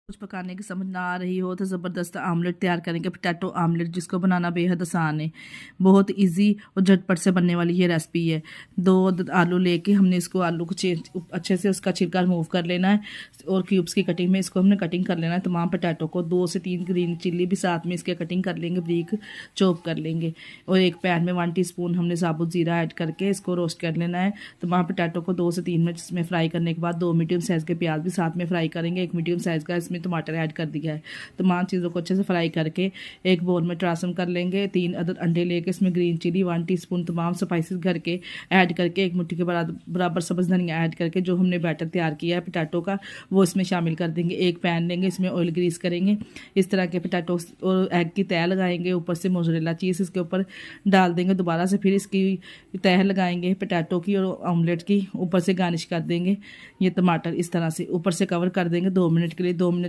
कुछ पकाने की समझ ना आ रही हो तो ज़बरदस्त आमलेट तैयार करेंगे, पोटैटो आमलेट, जिसको बनाना बेहद आसान है। बहुत इजी और झटपट से बनने वाली ये रेसिपी है। आलू लेके हमने इसको आलू को अच्छे से उसका छिलका रिमूव कर लेना है और क्यूब्स की कटिंग में इसको हमने कटिंग कर लेना है। तमाम पोटैटो को 2 से 3 ग्रीन चिल्ली भी साथ में इसके कटिंग कर लेंगे, ब्रीक चॉप कर लेंगे। और एक पैन में 1 टीस्पून हमने साबुत ज़ीरा ऐड करके इसको रोस्ट कर लेना है। तमाम पोटैटो को 2 से 3 मिनट इसमें फ्राई करने के बाद 2 मीडियम साइज़ के प्याज भी साथ में फ्राई करेंगे। 1 मीडियम साइज़ का इसमें टमाटर ऐड कर दिया है। तमाम चीज़ों को अच्छे से फ्राई करके एक बोल में ट्रांसफर कर लेंगे। 3 अदद अंडे लेके इसमें ग्रीन चिली, 1 टीस्पून तमाम स्पाइसेस घर के ऐड करके, 1 मुट्ठी के बराबर सब्ज़ धनिया ऐड करके जो हमने बैटर तैयार किया है पोटैटो का वो इसमें शामिल कर देंगे। एक पैन लेंगे, इसमें ऑयल ग्रीस करेंगे। इस तरह के पोटैटो और एग की तह लगाएंगे, ऊपर से मोज़रेला चीज़ इसके ऊपर डाल देंगे दोबारा से, फिर इसकी तह लगाएंगे पोटैटो की और ऑमलेट की, ऊपर से गार्निश कर देंगे। ये टमाटर इस तरह से ऊपर से कवर कर देंगे 2 मिनट के लिए। 2 मिनट